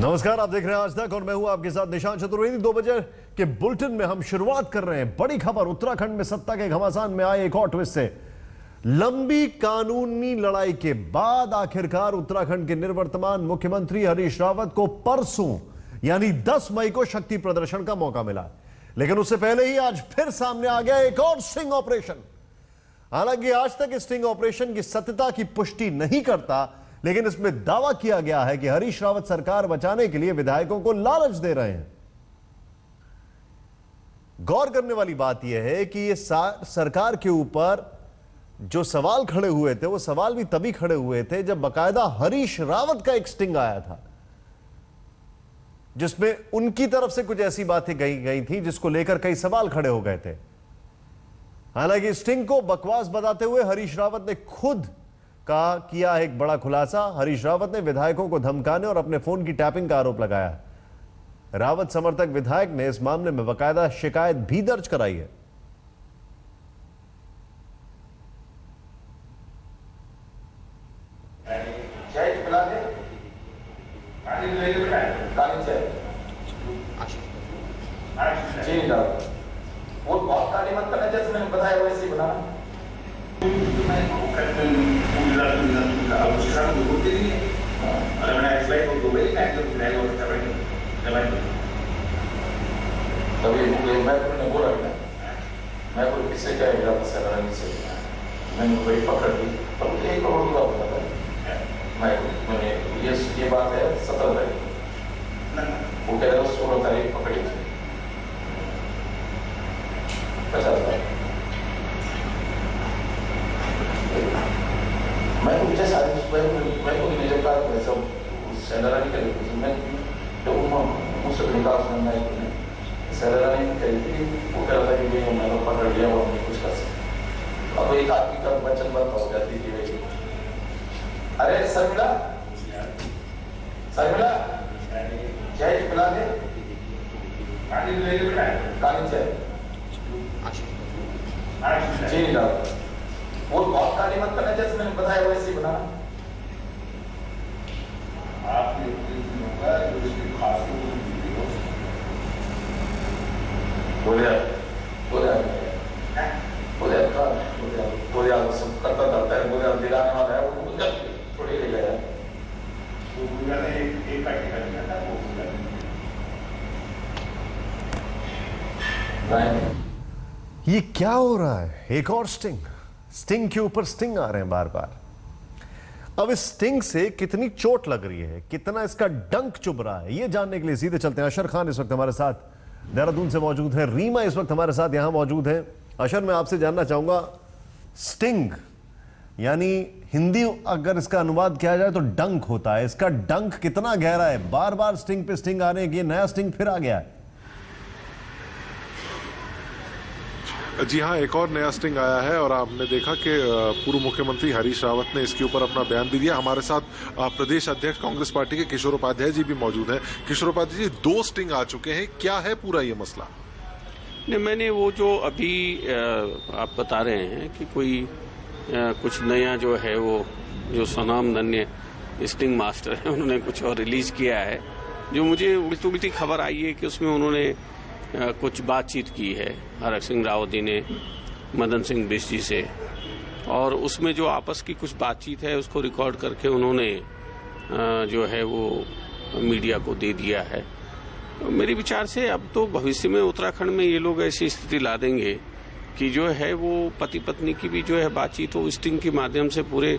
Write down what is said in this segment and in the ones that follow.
नमस्कार, आप देख रहे हैं आज तक और मैं हूं आपके साथ निशांत चतुर्वेदी। 2 बजे के बुलेटिन में हम शुरुआत कर रहे हैं बड़ी खबर। उत्तराखंड में सत्ता के घमासान में आए एक और ट्विस्ट से। लंबी कानूनी लड़ाई के बाद आखिरकार उत्तराखंड के निवर्तमान मुख्यमंत्री हरीश रावत को परसों यानी 10 मई को शक्ति प्रदर्शन का मौका मिला, लेकिन उससे पहले ही आज फिर सामने आ गया एक और स्टिंग ऑपरेशन। हालांकि आज तक इस स्टिंग ऑपरेशन की सत्यता की पुष्टि नहीं करता, लेकिन इसमें दावा किया गया है कि हरीश रावत सरकार बचाने के लिए विधायकों को लालच दे रहे हैं। गौर करने वाली बात यह है कि ये सरकार के ऊपर जो सवाल खड़े हुए थे, वो सवाल भी तभी खड़े हुए थे जब बकायदा हरीश रावत का एक स्टिंग आया था, जिसमें उनकी तरफ से कुछ ऐसी बातें गई थी जिसको लेकर कई सवाल खड़े हो गए थे। हालांकि स्टिंग को बकवास बताते हुए हरीश रावत ने खुद किया एक बड़ा खुलासा। हरीश रावत ने विधायकों को धमकाने और अपने फोन की टैपिंग का आरोप लगाया। रावत समर्थक विधायक ने इस मामले में बकायदा शिकायत भी दर्ज कराई है। वो बहुत काली मत करना, जैसे मैंने बताया वैसे ही बनाना। मैं बोला मैं कोई किससे क्या से मैंने कोई पकड़ ली, पर मुझे 1 करोड़ की बात बता था। मैंने ये बात है 17 तारीख, वो कह रहे हो 16 तारीख पकड़ी थी 50,000। मैं तो जैसे मैं को नहीं जब वैसा सैलरा नहीं करी, मैं तो मुझसे निकाल सुनना है सैलरा नहीं करी थी। वो कह रहा था कि भाई मैंने पकड़ लिया और नहीं कुछ कर सकता। अब एक आदमी का वचन बंद हो जाती थी भाई। अरे शर्मिला चाय पिला दे, काली चाय जी ना। वो बहुत काली मत करना, जैसे मैंने बताया वैसे ही बनाना। सब करता करता है, बोले दिलाने वाला है वो थोड़ी ले गया। ये क्या हो रहा है? एक और स्टिंग के ऊपर स्टिंग आ रहे हैं बार बार। अब इस स्टिंग से कितनी चोट लग रही है, कितना इसका डंक चुभ रहा है, ये जानने के लिए सीधे चलते हैं। अशर खान इस वक्त हमारे साथ देहरादून से मौजूद है, रीमा इस वक्त हमारे साथ यहां मौजूद है। अशर, मैं आपसे जानना चाहूंगा, स्टिंग यानी हिंदी अगर इसका अनुवाद किया जाए तो डंक होता है, इसका डंक कितना गहरा है? बार बार स्टिंग पे स्टिंग आ रहे हैं कि ये नया स्टिंग फिर आ गया है? जी हाँ, एक और नया स्टिंग आया है और आपने देखा कि पूर्व मुख्यमंत्री हरीश रावत ने इसके ऊपर अपना बयान भी दिया। हमारे साथ प्रदेश अध्यक्ष कांग्रेस पार्टी के किशोर उपाध्याय जी भी मौजूद हैं। किशोर उपाध्याय जी, 2 स्टिंग आ चुके हैं, क्या है पूरा ये मसला? नहीं, मैंने वो जो अभी आप बता रहे हैं कि कोई कुछ नया जो है, वो जो सनाम धन्य स्टिंग मास्टर है, उन्होंने कुछ और रिलीज किया है। जो मुझे उल्टी खबर आई है कि उसमें उन्होंने कुछ बातचीत की है हरक सिंह रावत जी ने मदन सिंह बिष्ट जी से, और उसमें जो आपस की कुछ बातचीत है उसको रिकॉर्ड करके उन्होंने जो है वो मीडिया को दे दिया है। मेरे विचार से अब तो भविष्य में उत्तराखंड में ये लोग ऐसी स्थिति ला देंगे कि जो है वो पति पत्नी की भी जो है बातचीत हो स्टिंग के माध्यम से पूरे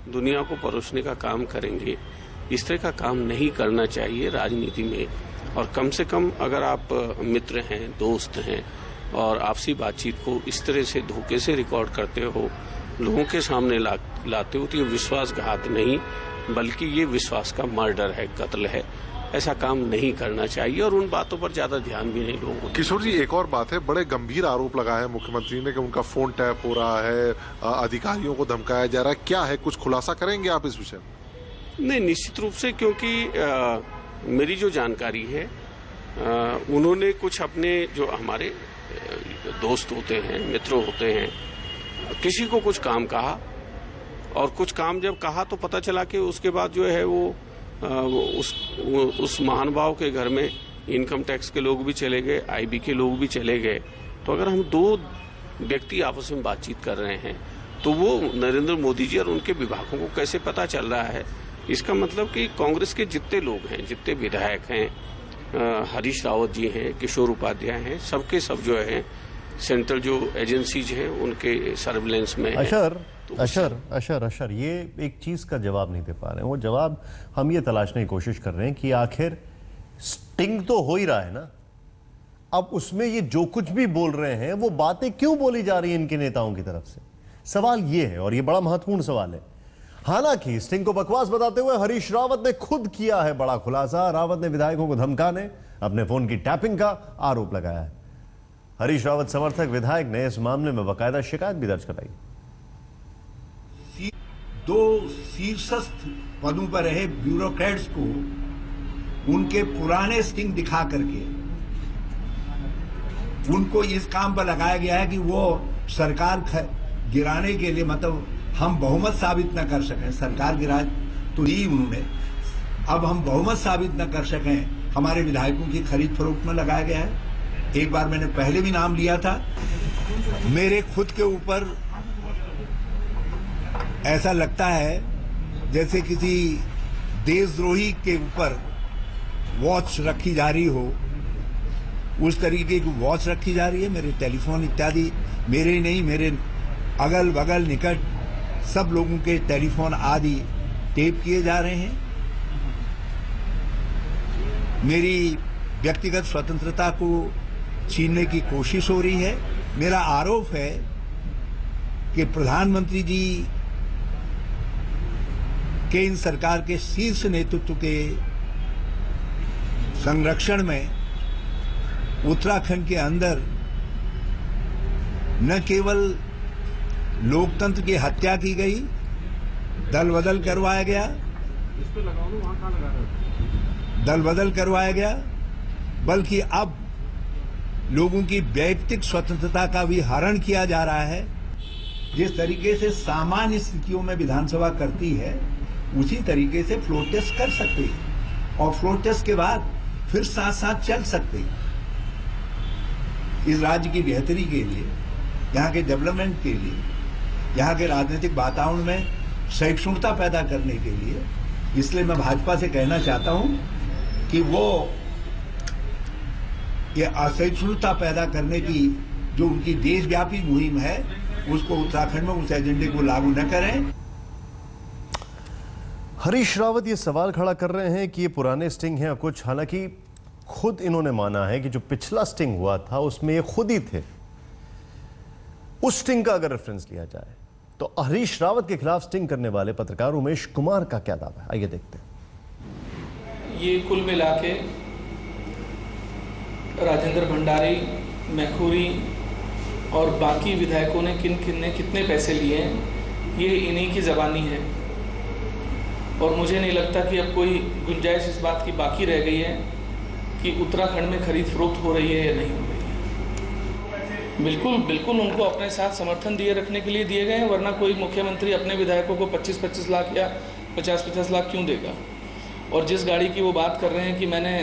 दुनिया को परोसने का काम करेंगे। इस तरह का काम नहीं करना चाहिए राजनीति में। और कम से कम अगर आप मित्र हैं, दोस्त हैं और आपसी बातचीत को इस तरह से धोखे से रिकॉर्ड करते हो, लोगों के सामने लाते हो, तो ये विश्वासघात नहीं बल्कि ये विश्वास का मर्डर है, कत्ल है। ऐसा काम नहीं करना चाहिए और उन बातों पर ज्यादा ध्यान भी नहीं लोगों को। किशोर जी, एक और बात है, बड़े गंभीर आरोप लगाए हैं मुख्यमंत्री ने कि उनका फोन टैप हो रहा है, अधिकारियों को धमकाया जा रहा है। क्या है, कुछ खुलासा करेंगे आप इस विषय में? नहीं, निश्चित रूप से, क्योंकि मेरी जो जानकारी है उन्होंने कुछ अपने जो हमारे दोस्त होते हैं, मित्र होते हैं, किसी को कुछ काम कहा और कुछ काम जब कहा तो पता चला कि उसके बाद जो है वो उस महानुभाव के घर में इनकम टैक्स के लोग भी चले गए, आईबी के लोग भी चले गए। तो अगर हम दो व्यक्ति आपस में बातचीत कर रहे हैं तो वो नरेंद्र मोदी जी और उनके विभागों को कैसे पता चल रहा है? इसका मतलब कि कांग्रेस के जितने लोग हैं, जितने विधायक हैं, हरीश रावत जी हैं, किशोर उपाध्याय हैं, सबके सब जो है सेंट्रल जो एजेंसीज हैं उनके सर्विलेंस में हैं। अशर ये एक चीज का जवाब नहीं दे पा रहे हैं। वो जवाब हम ये तलाशने की कोशिश कर रहे हैं कि आखिर स्टिंग तो हो ही रहा है ना, अब उसमें ये जो कुछ भी बोल रहे हैं वो बातें क्यों बोली जा रही हैं इनके नेताओं की तरफ से? सवाल ये है, और ये बड़ा महत्वपूर्ण सवाल है। हालांकि स्टिंग को बकवास बताते हुए हरीश रावत ने खुद किया है बड़ा खुलासा। रावत ने विधायकों को धमकाने, अपने फोन की टैपिंग का आरोप लगाया है। हरीश रावत समर्थक विधायक ने इस मामले में बाकायदा शिकायत भी दर्ज कराई। दो शीर्षस्थ पदों पर रहे ब्यूरोक्रेट्स को उनके पुराने स्टिंग दिखा करके उनको इस काम पर लगाया गया है कि वो सरकार गिराने के लिए, मतलब हम बहुमत साबित न कर सकें, सरकार गिरा तो दी उन्होंने, अब हम बहुमत साबित न कर सकें, हमारे विधायकों की खरीद फरोख्त में लगाया गया है। एक बार मैंने पहले भी नाम लिया था। मेरे खुद के ऊपर ऐसा लगता है जैसे किसी देशद्रोही के ऊपर वॉच रखी जा रही हो, उस तरीके की वॉच रखी जा रही है। मेरे टेलीफोन इत्यादि, मेरे ही नहीं, मेरे अगल बगल निकट सब लोगों के टेलीफोन आदि टेप किए जा रहे हैं। मेरी व्यक्तिगत स्वतंत्रता को छीनने की कोशिश हो रही है। मेरा आरोप है कि प्रधानमंत्री जी के इन सरकार के शीर्ष नेतृत्व के संरक्षण में उत्तराखंड के अंदर न केवल लोकतंत्र की हत्या की गई, दल बदल करवाया गया, बल्कि अब लोगों की वैयक्तिक स्वतंत्रता का भी हरण किया जा रहा है। जिस तरीके से सामान्य स्थितियों में विधानसभा करती है उसी तरीके से फ्लोर टेस्ट कर सकते हैं और फ्लोर टेस्ट के बाद फिर साथ साथ चल सकते हैं। इस राज्य की बेहतरी के लिए, यहाँ के डेवलपमेंट के लिए, यहाँ के राजनीतिक वातावरण में सहिष्णुता पैदा करने के लिए, इसलिए मैं भाजपा से कहना चाहता हूं कि वो ये असहिष्णुता पैदा करने की जो उनकी देशव्यापी मुहिम है उसको उत्तराखंड में उस एजेंडे को लागू न करें। हरीश रावत ये सवाल खड़ा कर रहे हैं कि ये पुराने स्टिंग हैं कुछ, हालांकि खुद इन्होंने माना है कि जो पिछला स्टिंग हुआ था उसमें ये खुद ही थे। उस स्टिंग का अगर रेफरेंस लिया जाए तो हरीश रावत के खिलाफ स्टिंग करने वाले पत्रकार उमेश कुमार का क्या दावा है, आइए देखते हैं। ये कुल मिला के राजेंद्र भंडारी, मैखुरी और बाकी विधायकों ने किन ने कितने पैसे लिए हैं, ये इन्हीं की ज़बानी है। और मुझे नहीं लगता कि अब कोई गुंजाइश इस बात की बाकी रह गई है कि उत्तराखंड में खरीद फरोख्त हो रही है या नहीं हो रही है। बिल्कुल उनको अपने साथ समर्थन दिए रखने के लिए दिए गए हैं, वरना कोई मुख्यमंत्री अपने विधायकों को 25-25 लाख या 50-50 लाख क्यों देगा। और जिस गाड़ी की वो बात कर रहे हैं कि मैंने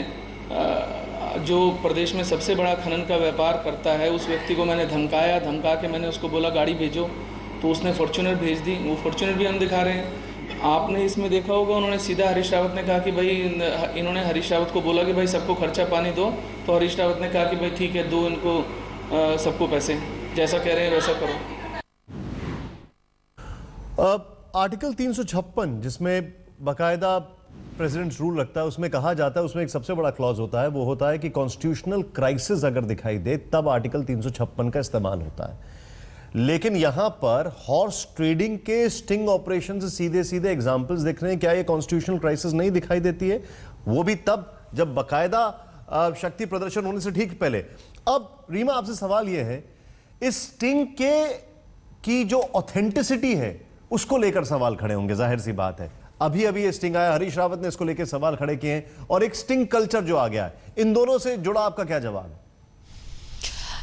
जो प्रदेश में सबसे बड़ा खनन का व्यापार करता है उस व्यक्ति को मैंने धमका के मैंने उसको बोला गाड़ी भेजो, तो उसने फॉर्च्यूनर भेज दी। वो फॉर्च्यूनर भी हम दिखा रहे हैं। आपने इसमें देखा होगा उन्होंने सीधा हरीश रावत ने कहा कि भाई, इन्होंने हरीश रावत को बोला कि भाई सबको खर्चा पानी दो, तो हरीश रावत ने कहा कि भाई ठीक है, दो इनको सबको पैसे, जैसा कह रहे हैं वैसा करो। आर्टिकल 356 जिसमें बाकायदा प्रेसिडेंट रूल रखता है, उसमें कहा जाता है, उसमें एक सबसे बड़ा क्लॉज होता है, वो होता है कि कॉन्स्टिट्यूशनल क्राइसिस अगर दिखाई दे तब आर्टिकल 356 का इस्तेमाल होता है। लेकिन यहां पर हॉर्स ट्रेडिंग के स्टिंग ऑपरेशन से सीधे सीधे एग्जाम्पल्स दिख रहे हैं। क्या ये कॉन्स्टिट्यूशनल क्राइसिस नहीं दिखाई देती है? वो भी तब जब बाकायदा शक्ति प्रदर्शन होने से ठीक पहले। अब रीमा, आपसे सवाल यह है, इस स्टिंग की जो ऑथेंटिसिटी है उसको लेकर सवाल खड़े होंगे, जाहिर सी बात है। अभी ये स्टिंग आया, हरीश रावत ने इसको लेकर सवाल खड़े किए हैं, और एक स्टिंग कल्चर जो आ गया है, इन दोनों से जुड़ा आपका क्या जवाब है?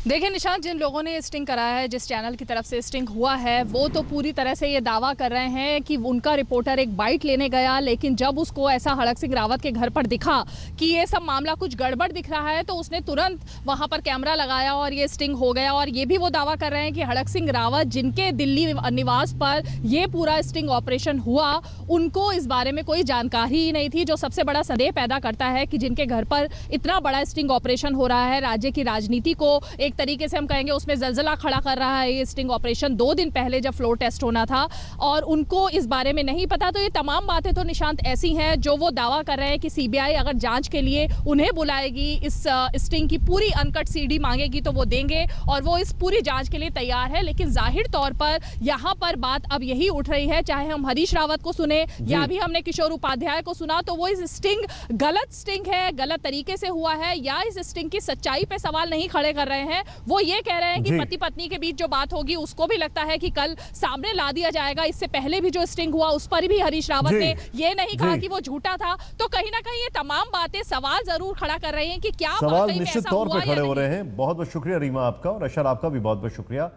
देखिए निशांत, जिन लोगों ने स्टिंग कराया है, जिस चैनल की तरफ से स्टिंग हुआ है, वो तो पूरी तरह से ये दावा कर रहे हैं कि उनका रिपोर्टर एक बाइट लेने गया, लेकिन जब उसको ऐसा हड़क सिंह रावत के घर पर दिखा कि ये सब मामला कुछ गड़बड़ दिख रहा है, तो उसने तुरंत वहां पर कैमरा लगाया और ये स्टिंग हो गया। और ये भी वो दावा कर रहे हैं कि हड़क सिंह रावत, जिनके दिल्ली निवास पर ये पूरा स्टिंग ऑपरेशन हुआ, उनको इस बारे में कोई जानकारी ही नहीं थी, जो सबसे बड़ा संदेह पैदा करता है कि जिनके घर पर इतना बड़ा स्टिंग ऑपरेशन हो रहा है, राज्य की राजनीति को एक तरीके से हम कहेंगे उसमें जलजला खड़ा कर रहा है ये स्टिंग ऑपरेशन 2 दिन पहले जब फ्लोर टेस्ट होना था, और उनको इस बारे में नहीं पता। तो ये तमाम बातें तो निशांत ऐसी हैं जो वो दावा कर रहे हैं कि सीबीआई अगर जांच के लिए उन्हें बुलाएगी, इस स्टिंग की पूरी अनकट सीडी मांगेगी तो वो देंगे, और वो इस पूरी जांच के लिए तैयार है। लेकिन जाहिर तौर पर यहाँ पर बात अब यही उठ रही है, चाहे हम हरीश रावत को सुने या भी हमने किशोर उपाध्याय को सुना, तो वो इस स्टिंग गलत स्टिंग है, गलत तरीके से हुआ है, या इस स्टिंग की सच्चाई पे सवाल नहीं खड़े कर रहे हैं। वो ये कह रहे हैं कि पति पत्नी के बीच जो बात होगी उसको भी लगता है कि कल सामने ला दिया जाएगा। इससे पहले भी जो स्टिंग हुआ उस पर भी हरीश रावत ने ये नहीं कहा कि वो झूठा था। तो कहीं ना कहीं ये तमाम बातें सवाल जरूर खड़ा कर रही हैं कि क्या सवाल निश्चित तौर पर खड़े हो रहे हैं। बहुत बहुत शुक्रिया रीमा आपका, और अशर आपका भी बहुत बहुत शुक्रिया।